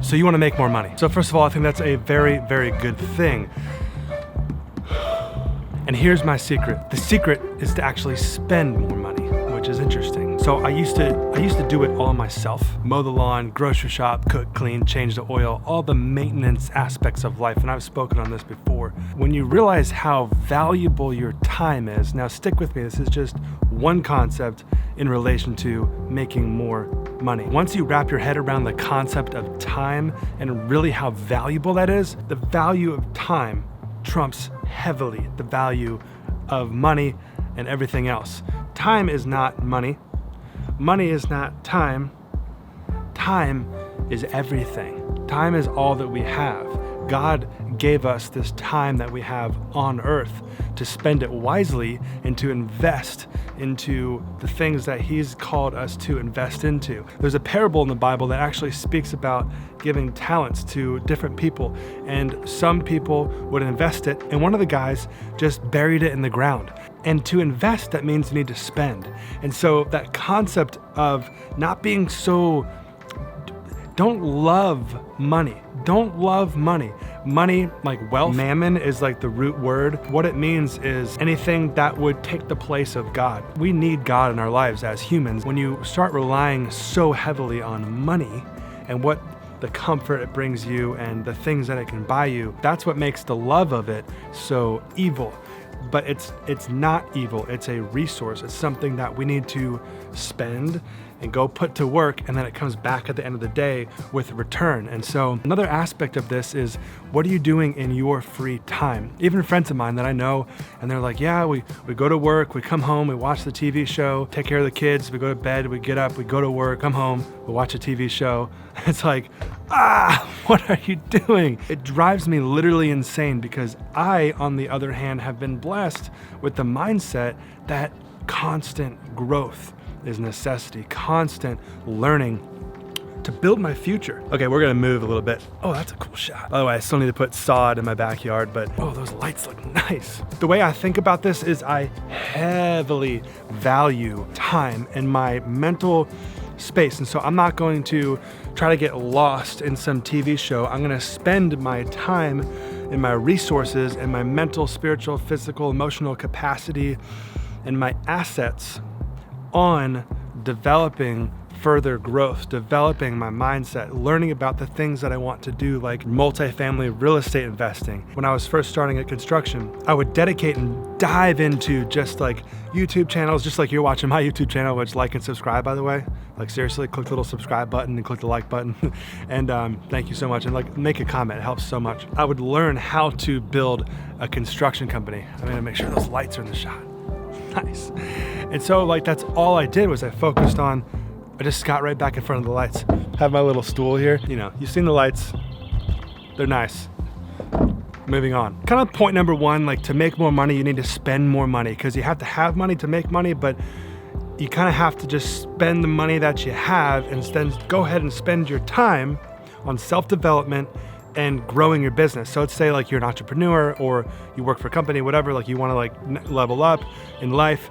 So you want to make more money. So first of all, I think that's a very, very good thing. And here's my secret. The secret is to actually spend more money, which is interesting. So I used to do it all myself. Mow the lawn, grocery shop, cook, clean, change the oil, all the maintenance aspects of life. And I've spoken on this before. When you realize how valuable your time is, now stick with me, this is just one concept in relation to making more money. Once you wrap your head around the concept of time and really how valuable that is, the value of time trumps heavily the value of money and everything else. Time is not money. Money is not time. Time is everything. Time is all that we have. God gave us this time that we have on earth to spend it wisely and to invest into the things that He's called us to invest into. There's a parable in the Bible that actually speaks about giving talents to different people, and some people would invest it, and one of the guys just buried it in the ground. And to invest, that means you need to spend. And so that concept of not being so, don't love money. Don't love money. Money, like wealth, mammon is like the root word. What it means is anything that would take the place of God. We need God in our lives as humans. When you start relying so heavily on money and what the comfort it brings you and the things that it can buy you, that's what makes the love of it so evil. But it's not evil, it's a resource. It's something that we need to spend and go put to work, and then it comes back at the end of the day with return. And so another aspect of this is, what are you doing in your free time? Even friends of mine that I know, and they're like, yeah, we go to work, we come home, we watch the TV show, take care of the kids, we go to bed, we get up, we go to work, come home, we watch a TV show. It's like, what are you doing? It drives me literally insane, because I, on the other hand, have been blessed with the mindset that constant growth is necessity, constant learning to build my future. Okay, we're gonna move a little bit. Oh, that's a cool shot. By the way, I still need to put sod in my backyard, but oh, those lights look nice. The way I think about this is I heavily value time and my mental space. And so I'm not going to try to get lost in some TV show. I'm gonna spend my time and my resources and my mental, spiritual, physical, emotional capacity and my assets on developing further growth, developing my mindset, learning about the things that I want to do, like multifamily real estate investing. When I was first starting at construction, I would dedicate and dive into just like YouTube channels, just like you're watching my YouTube channel, which like and subscribe, by the way. Like seriously, click the little subscribe button and click the like button. And thank you so much. And like make a comment, it helps so much. I would learn how to build a construction company. I'm gonna make sure those lights are in the shot. Nice. And so like that's all I did was I focused on, I just got right back in front of the lights. Have my little stool here. You know, you've seen the lights, they're nice. Moving on. Kind of point number one, like to make more money, you need to spend more money, because you have to have money to make money, but you kind of have to just spend the money that you have and then go ahead and spend your time on self-development and growing your business. So let's say like you're an entrepreneur or you work for a company, whatever, like you want to like level up in life.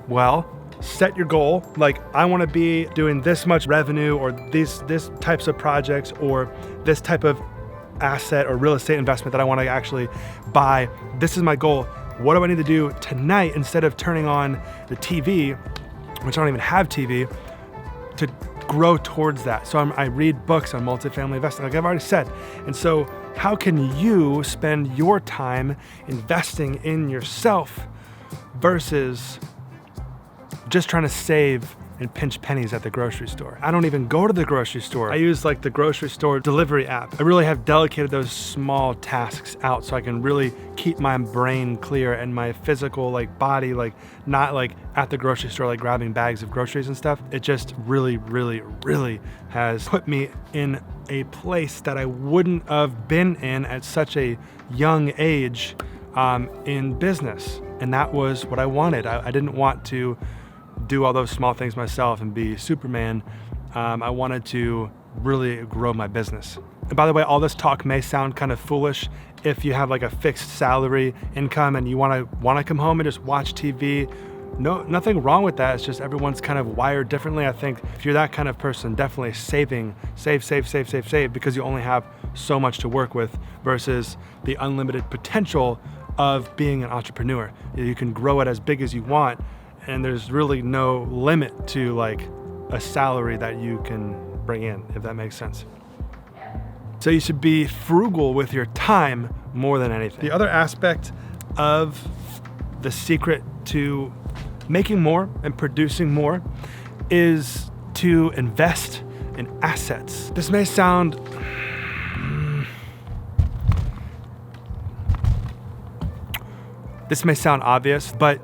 Well, set your goal. Like I want to be doing this much revenue or this types of projects or this type of asset or real estate investment that I want to actually buy. This is my goal. What do I need to do tonight instead of turning on the TV, which I don't even have TV, to grow towards that? So I read books on multifamily investing, like I've already said. And so how can you spend your time investing in yourself versus just trying to save and pinch pennies at the grocery store? I don't even go to the grocery store. I use like the grocery store delivery app. I really have delegated those small tasks out so I can really keep my brain clear and my physical like body, like not like at the grocery store, like grabbing bags of groceries and stuff. It just really, really, really has put me in a place that I wouldn't have been in at such a young age in business. And that was what I wanted. I didn't want to do all those small things myself and be Superman. I wanted to really grow my business. And by the way, all this talk may sound kind of foolish if you have like a fixed salary income and you want to come home and just watch TV nothing wrong with that. It's just everyone's kind of wired differently. I think if you're that kind of person, definitely save, because you only have so much to work with versus the unlimited potential of being an entrepreneur. You can grow it as big as you want, and there's really no limit to like a salary that you can bring in, if that makes sense. So you should be frugal with your time more than anything. The other aspect of the secret to making more and producing more is to invest in assets. This may sound obvious, but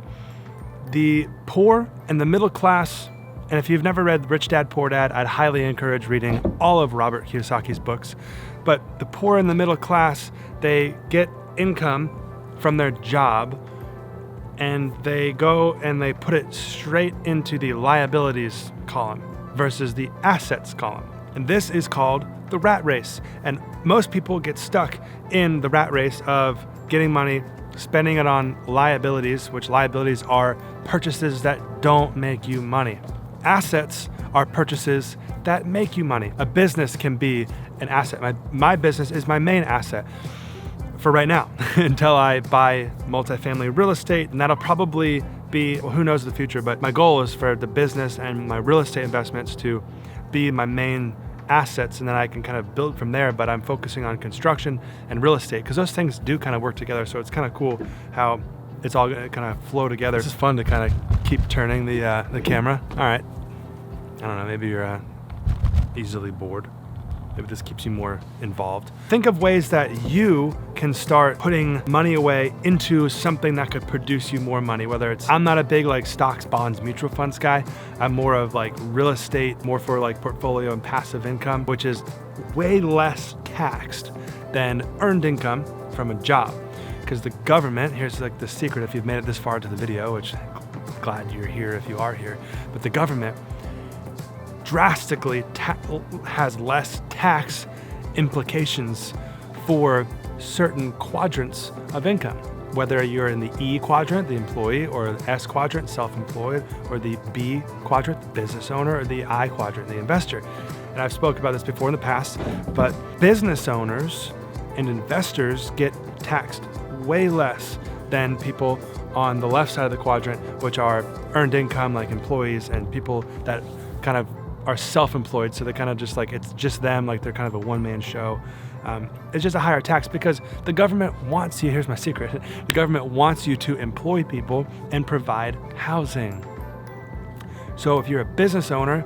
the poor and the middle class, and if you've never read Rich Dad, Poor Dad, I'd highly encourage reading all of Robert Kiyosaki's books. But the poor and the middle class, they get income from their job, and they go and they put it straight into the liabilities column versus the assets column. And this is called the rat race. And most people get stuck in the rat race of getting money, spending it on liabilities, which liabilities are purchases that don't make you money. Assets are purchases that make you money. A business can be an asset. My business is my main asset for right now until I buy multifamily real estate, and that'll probably be, well, who knows the future, but my goal is for the business and my real estate investments to be my main assets, and then I can kind of build from there. But I'm focusing on construction and real estate because those things do kind of work together. So it's kind of cool how it's all gonna kind of flow together. This is fun to kind of keep turning the camera. All right, I don't know, maybe you're easily bored. Maybe this keeps you more involved. Think of ways that you can start putting money away into something that could produce you more money, whether it's, I'm not a big like stocks, bonds, mutual funds guy. I'm more of like real estate, more for like portfolio and passive income, which is way less taxed than earned income from a job. Because the government, here's like the secret if you've made it this far into the video, which I'm glad you're here if you are here, but the government drastically has less tax implications for certain quadrants of income, whether you're in the E quadrant, the employee, or the S quadrant, self-employed, or the B quadrant, the business owner, or the I quadrant, the investor. And I've spoken about this before in the past, but business owners and investors get taxed way less than people on the left side of the quadrant, which are earned income, like employees and people that kind of are self-employed, so they're kind of just like, it's just them, like they're kind of a one-man show. It's just a higher tax because the government wants you, here's my secret, the government wants you to employ people and provide housing. So if you're a business owner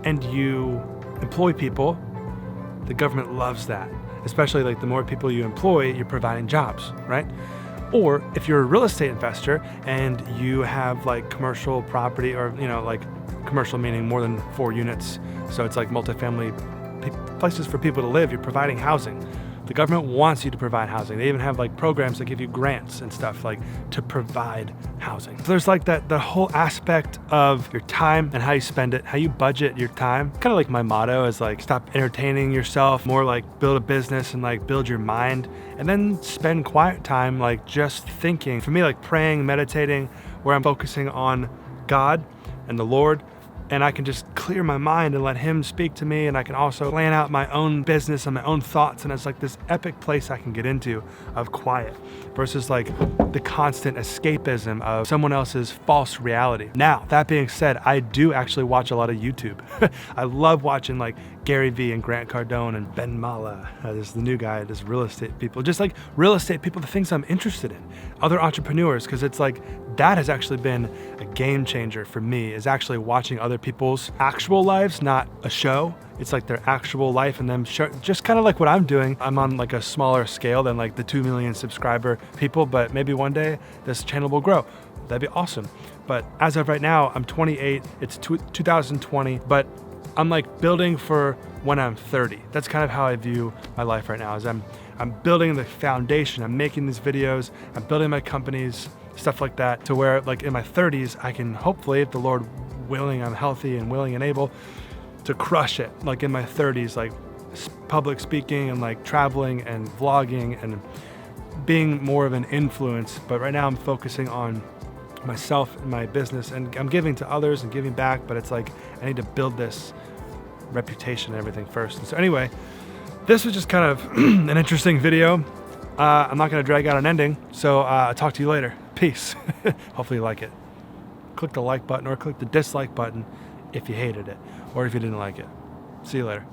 and you employ people, the government loves that. Especially like the more people you employ, you're providing jobs, right? Or if you're a real estate investor and you have like commercial property, or like commercial meaning more than 4 units, so it's like multifamily places for people to live, you're providing housing. The government wants you to provide housing. They even have like programs that give you grants and stuff like to provide housing. So there's like the whole aspect of your time and how you spend it, how you budget your time. Kind of like my motto is like, stop entertaining yourself, more like build a business and like build your mind, and then spend quiet time like just thinking. For me, like praying, meditating, where I'm focusing on God and the Lord, and I can just clear my mind and let Him speak to me, and I can also plan out my own business and my own thoughts, and it's like this epic place I can get into of quiet versus like the constant escapism of someone else's false reality. Now, that being said, I do actually watch a lot of YouTube. I love watching like Gary Vee and Grant Cardone and Ben Mallah. There's the new guy, there's real estate people, just like real estate people, the things I'm interested in, other entrepreneurs, because it's like that has actually been a game changer for me, is actually watching other people's actual lives, not a show. It's like their actual life and them just kind of like what I'm doing. I'm on like a smaller scale than like the 2 million subscriber people, but maybe one day this channel will grow. That'd be awesome. But as of right now, I'm 28, it's 2020, but I'm like building for when I'm 30. That's kind of how I view my life right now, is I'm building the foundation. I'm making these videos, I'm building my companies, stuff like that, to where like in my 30s, I can hopefully, if the Lord willing, I'm healthy and willing and able to crush it. Like in my 30s, like public speaking and like traveling and vlogging and being more of an influence. But right now I'm focusing on myself and my business, and I'm giving to others and giving back, but it's like I need to build this reputation and everything first. And so anyway, this was just kind of an interesting video. I'm not going to drag out an ending, so I'll talk to you later. Peace. Hopefully you like it. Click the like button or click the dislike button if you hated it or if you didn't like it. See you later.